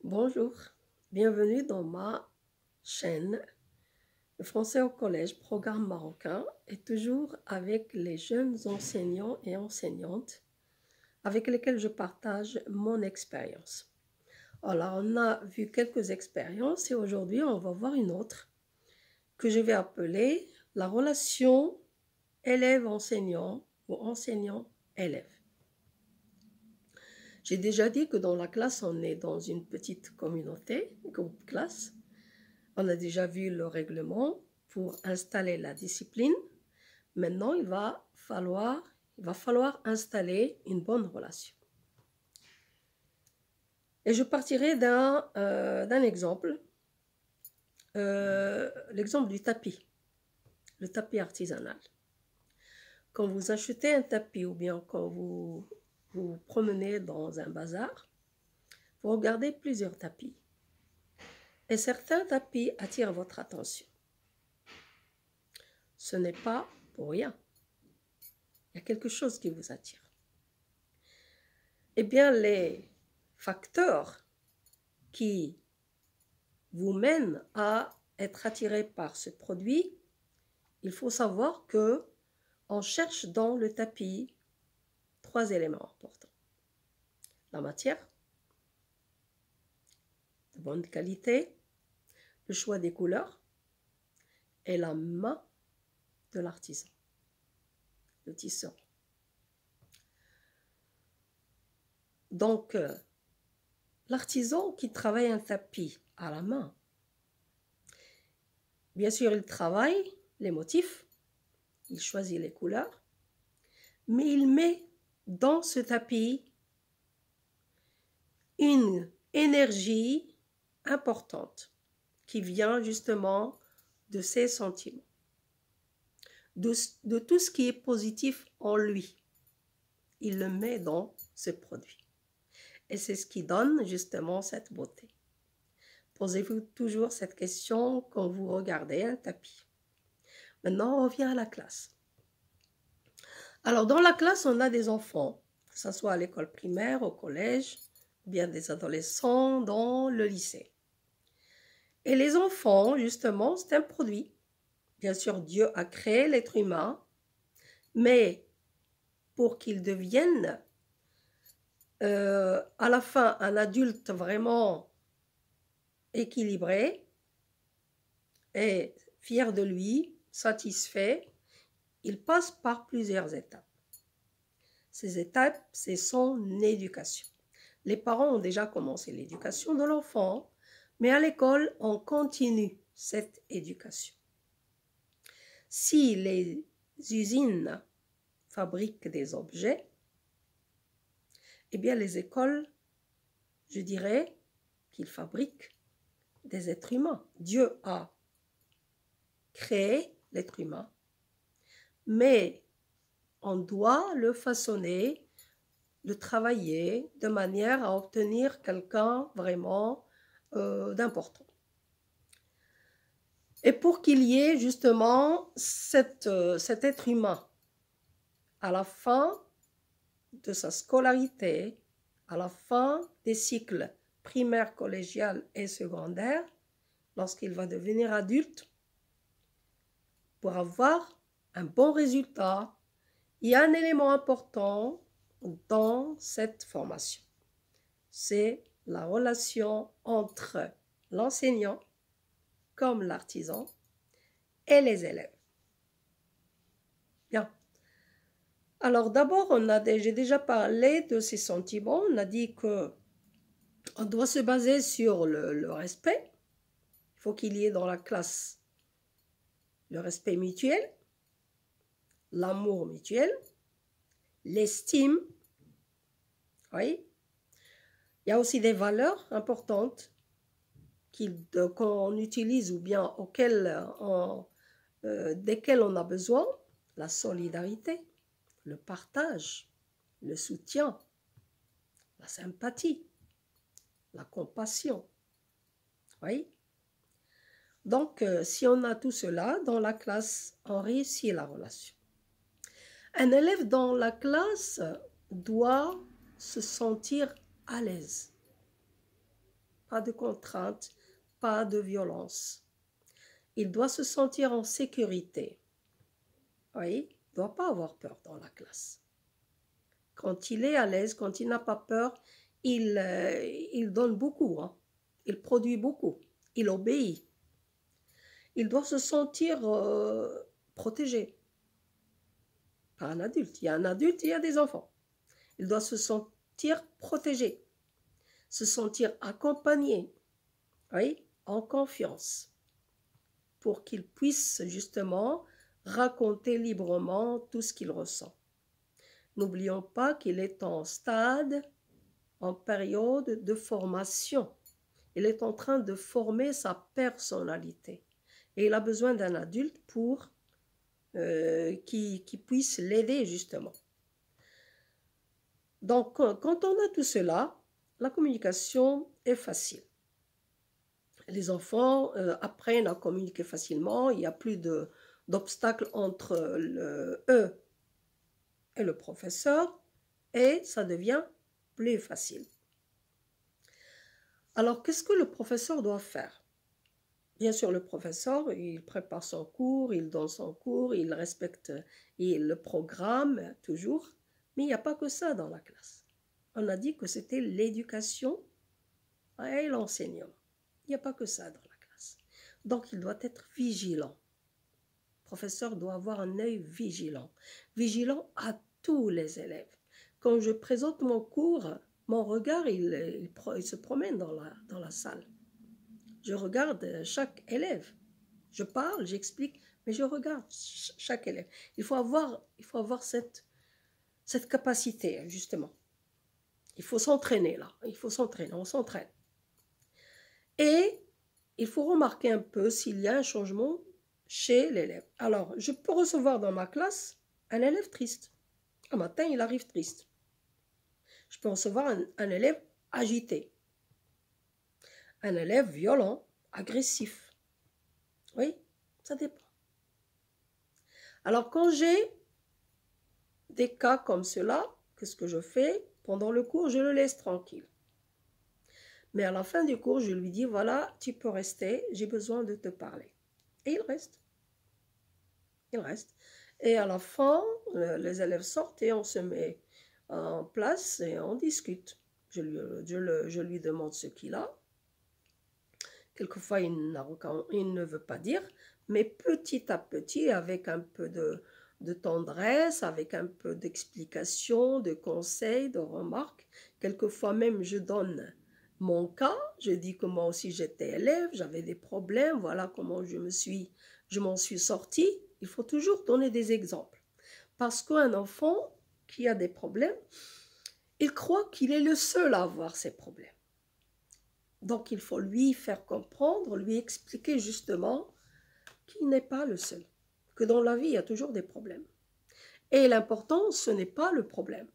Bonjour, bienvenue dans ma chaîne Le français au collège, programme marocain, et toujours avec les jeunes enseignants et enseignantes avec lesquels je partage mon expérience. Alors, on a vu quelques expériences et aujourd'hui, on va voir une autre que je vais appeler la relation élève-enseignant ou enseignant-élève. J'ai déjà dit que dans la classe, on est dans une petite communauté, groupe classe. On a déjà vu le règlement pour installer la discipline. Maintenant, il va falloir installer une bonne relation. Et je partirai d'un exemple, l'exemple du tapis, le tapis artisanal. Quand vous achetez un tapis ou bien quand vous vous promenez dans un bazar, vous regardez plusieurs tapis. Et certains tapis attirent votre attention. Ce n'est pas pour rien. Il y a quelque chose qui vous attire. Eh bien, les facteurs qui vous mènent à être attiré par ce produit, il faut savoir que on cherche dans le tapis 3 éléments importants. La matière, de bonne qualité, le choix des couleurs et la main de l'artisan, le tisseur. Donc, l'artisan qui travaille un tapis à la main, bien sûr, il travaille les motifs, il choisit les couleurs, mais il met dans ce tapis une énergie importante qui vient justement de ses sentiments, de tout ce qui est positif en lui. Il le met dans ce produit. Et c'est ce qui donne justement cette beauté. Posez-vous toujours cette question quand vous regardez un tapis. Maintenant, on revient à la classe. Alors, dans la classe, on a des enfants, que ce soit à l'école primaire, au collège, ou bien des adolescents dans le lycée. Et les enfants, justement, c'est un produit. Bien sûr, Dieu a créé l'être humain, mais pour qu'il devienne à la fin un adulte vraiment équilibré et fier de lui, satisfait, il passe par plusieurs étapes. Ces étapes, c'est son éducation. Les parents ont déjà commencé l'éducation de l'enfant, mais à l'école, on continue cette éducation. Si les usines fabriquent des objets, eh bien les écoles, je dirais qu'ils fabriquent des êtres humains. Dieu a créé l'être humain, mais on doit le façonner, le travailler de manière à obtenir quelqu'un vraiment d'important. Et pour qu'il y ait justement cet être humain à la fin de sa scolarité, à la fin des cycles primaires, collégial et secondaire, lorsqu'il va devenir adulte, pour avoir un bon résultat, il y a un élément important dans cette formation. C'est la relation entre l'enseignant, comme l'artisan, et les élèves. Bien. Alors d'abord, j'ai déjà parlé de ces sentiments. On a dit que on doit se baser sur le respect. Il faut qu'il y ait dans la classe le respect mutuel, l'amour mutuel, l'estime. Oui. Il y a aussi des valeurs importantes qu'on utilise ou bien desquelles on a besoin. La solidarité, le partage, le soutien, la sympathie, la compassion. Oui. Donc, si on a tout cela dans la classe, on réussit la relation. Un élève dans la classe doit se sentir à l'aise. pas de contraintes, pas de violence. Il doit se sentir en sécurité. Oui, il ne doit pas avoir peur dans la classe. Quand il est à l'aise, quand il n'a pas peur, il donne beaucoup, hein. Il produit beaucoup, il obéit. Il doit se sentir protégé par un adulte. Il y a un adulte et il y a des enfants. Il doit se sentir protégé, se sentir accompagné, oui, en confiance, pour qu'il puisse justement raconter librement tout ce qu'il ressent. N'oublions pas qu'il est en stade, en période de formation. Il est en train de former sa personnalité. Et il a besoin d'un adulte pour qui puisse l'aider justement. Donc, quand on a tout cela, la communication est facile. Les enfants apprennent à communiquer facilement, il n'y a plus d'obstacles entre eux et le professeur, et ça devient plus facile. Alors, qu'est-ce que le professeur doit faire? Bien sûr, le professeur, il prépare son cours, il donne son cours, il respecte le programme toujours, mais il n'y a pas que ça dans la classe. On a dit que c'était l'éducation et l'enseignement. Il n'y a pas que ça dans la classe. Donc, il doit être vigilant. Le professeur doit avoir un œil vigilant. Vigilant à tous les élèves. Quand je présente mon cours, mon regard, il se promène dans la salle. Je regarde chaque élève. Je parle, j'explique, mais je regarde chaque élève. Il faut avoir cette capacité, justement. Il faut s'entraîner, là. Il faut s'entraîner, on s'entraîne. Et il faut remarquer un peu s'il y a un changement chez l'élève. Alors, je peux recevoir dans ma classe un élève triste. Un matin, il arrive triste. Je peux recevoir un élève agité. Un élève violent, agressif. Oui, ça dépend. Alors, quand j'ai des cas comme cela, qu'est-ce que je fais? Pendant le cours, je le laisse tranquille. Mais à la fin du cours, je lui dis, voilà, tu peux rester, j'ai besoin de te parler. Et il reste. Il reste. Et à la fin, les élèves sortent et on se met en place et on discute. Je lui demande ce qu'il a. Quelquefois, il ne veut pas dire, mais petit à petit, avec un peu de tendresse, avec un peu d'explication, de conseils, de remarques. Quelquefois même, je donne mon cas. Je dis que moi aussi j'étais élève, j'avais des problèmes, voilà comment je m'en suis sortie. Il faut toujours donner des exemples. Parce qu'un enfant qui a des problèmes, il croit qu'il est le seul à avoir ces problèmes. Donc, il faut lui faire comprendre, lui expliquer justement qu'il n'est pas le seul, que dans la vie, il y a toujours des problèmes. Et l'important, ce n'est pas le problème.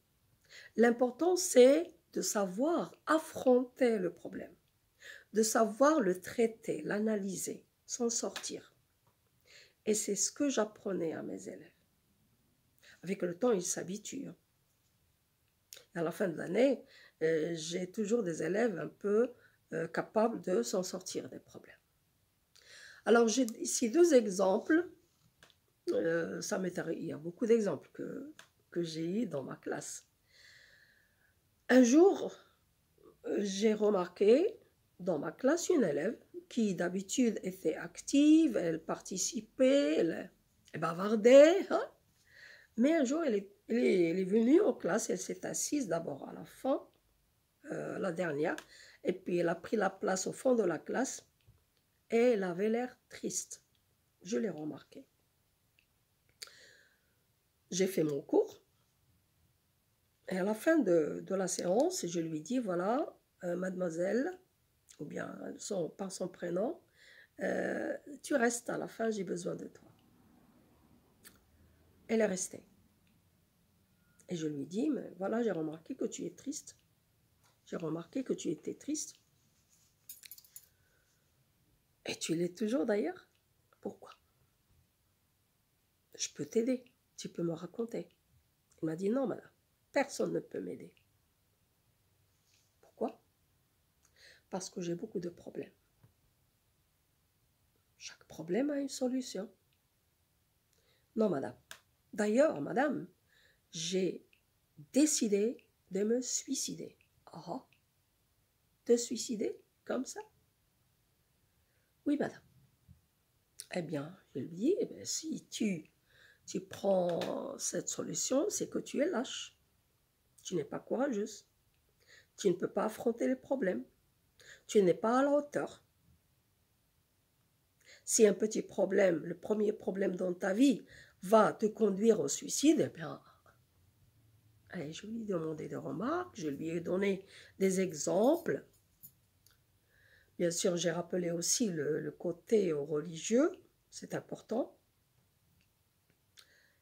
L'important, c'est de savoir affronter le problème, de savoir le traiter, l'analyser, s'en sortir. Et c'est ce que j'apprenais à mes élèves. Avec le temps, ils s'habituent. À la fin de l'année, j'ai toujours des élèves un peu capables de s'en sortir des problèmes. Alors, j'ai ici deux exemples. Il y a beaucoup d'exemples que j'ai eu dans ma classe. Un jour, j'ai remarqué dans ma classe une élève qui d'habitude était active, elle participait, elle bavardait, hein. Mais un jour, elle est venue en classe, elle s'est assise d'abord à la fin, la dernière, et puis elle a pris la place au fond de la classe et elle avait l'air triste. Je l'ai remarqué. J'ai fait mon cours et à la fin de la séance, je lui dis, voilà, mademoiselle, ou bien par son prénom, tu restes à la fin, j'ai besoin de toi. Elle est restée. Et je lui dis, mais voilà, j'ai remarqué que tu es triste. J'ai remarqué que tu étais triste. Et tu l'es toujours d'ailleurs. Pourquoi? Je peux t'aider. Tu peux me raconter. Il m'a dit, non, madame, personne ne peut m'aider. Pourquoi? parce que j'ai beaucoup de problèmes. Chaque problème a une solution. Non, madame. D'ailleurs, madame, j'ai décidé de me suicider. Ah, te suicider comme ça? Oui, madame. Eh bien, je lui dis, eh bien, si tu prends cette solution, c'est que tu es lâche. Tu n'es pas courageuse. Tu ne peux pas affronter les problèmes. Tu n'es pas à la hauteur. Si un petit problème, le premier problème dans ta vie, va te conduire au suicide, eh bien, allez, je lui ai demandé des remarques, je lui ai donné des exemples. Bien sûr, j'ai rappelé aussi le côté religieux, c'est important.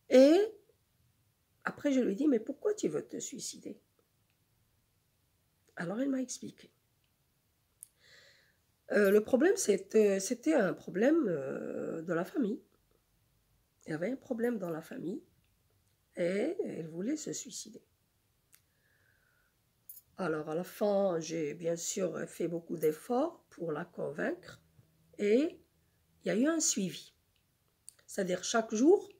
Et après, je lui ai dit, mais pourquoi tu veux te suicider? Alors, il m'a expliqué. Le problème, c'était un problème de la famille. Il y avait un problème dans la famille et elle voulait se suicider. Alors, à la fin, j'ai bien sûr fait beaucoup d'efforts pour la convaincre et il y a eu un suivi. C'est-à-dire, chaque jour,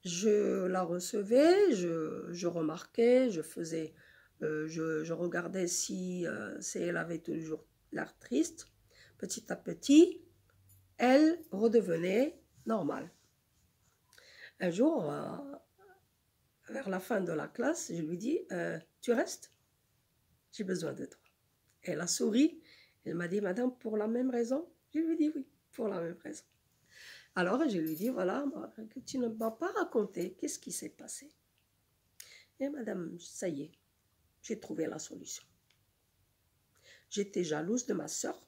je la recevais, je remarquais, je regardais si elle avait toujours l'air triste. Petit à petit, elle redevenait normale. Un jour, vers la fin de la classe, je lui dis, tu restes? J'ai besoin de toi. Elle a souri, elle m'a dit, madame, pour la même raison? Je lui dis oui, pour la même raison. Alors, je lui dis, voilà, que tu ne m'as pas raconté, qu'est-ce qui s'est passé? Et madame, ça y est, j'ai trouvé la solution. J'étais jalouse de ma sœur,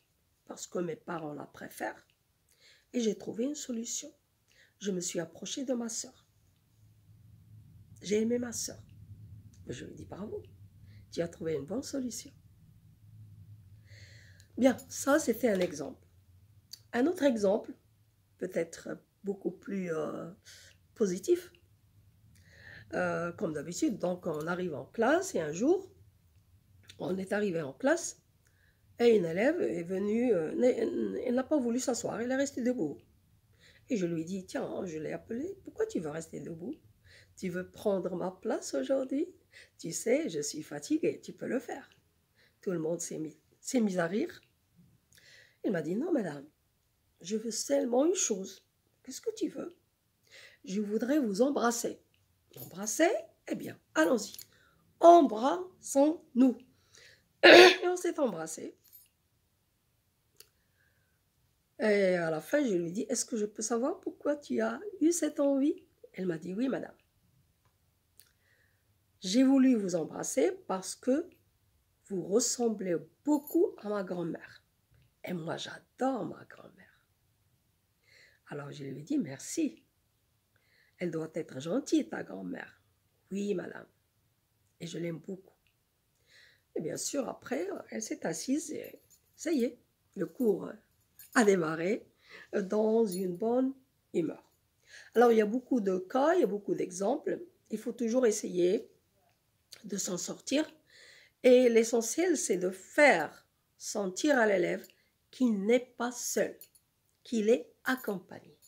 parce que mes parents la préfèrent, et j'ai trouvé une solution. Je me suis approchée de ma sœur. J'ai aimé ma sœur. Je lui dis bravo, tu as trouvé une bonne solution. Bien, ça c'était un exemple. Un autre exemple, peut-être beaucoup plus positif, comme d'habitude. Donc on arrive en classe et un jour, on est arrivé en classe et une élève est venue, elle n'a pas voulu s'asseoir, elle est restée debout. Et je lui dis, tiens, je l'ai appelée, pourquoi tu veux rester debout? Tu veux prendre ma place aujourd'hui? Tu sais, je suis fatiguée, tu peux le faire. Tout le monde s'est mis à rire. Il m'a dit, non madame, je veux seulement une chose. Qu'est-ce que tu veux? Je voudrais vous embrasser. Embrasser? Eh bien, allons-y. Embrassons-nous. Et on s'est embrassés. Et à la fin, je lui dis, est-ce que je peux savoir pourquoi tu as eu cette envie? Elle m'a dit, oui madame. J'ai voulu vous embrasser parce que vous ressemblez beaucoup à ma grand-mère. Et moi, j'adore ma grand-mère. Alors, je lui ai dit, merci. Elle doit être gentille, ta grand-mère. Oui, madame. Et je l'aime beaucoup. Et bien sûr, après, elle s'est assise et ça y est, le cours a démarré dans une bonne humeur. Alors, il y a beaucoup de cas, il y a beaucoup d'exemples. Il faut toujours essayer de s'en sortir. Et l'essentiel, c'est de faire sentir à l'élève qu'il n'est pas seul, qu'il est accompagné.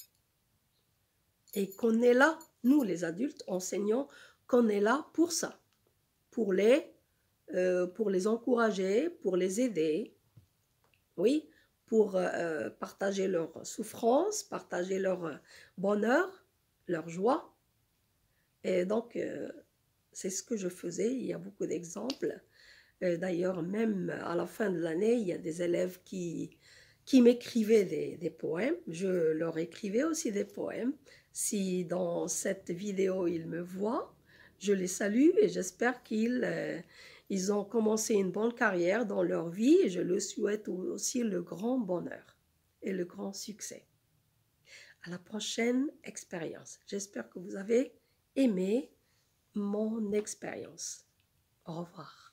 Et qu'on est là, nous les adultes, enseignants, qu'on est là pour ça, pour les encourager, pour les aider, oui, pour partager leur souffrance, partager leur bonheur, leur joie. Et donc, c'est ce que je faisais. Il y a beaucoup d'exemples. D'ailleurs, même à la fin de l'année, il y a des élèves qui m'écrivaient des poèmes. Je leur écrivais aussi des poèmes. Si dans cette vidéo, ils me voient, je les salue et j'espère qu'ils ont commencé une bonne carrière dans leur vie et je leur souhaite aussi le grand bonheur et le grand succès. À la prochaine expérience. J'espère que vous avez aimé mon expérience. Au revoir.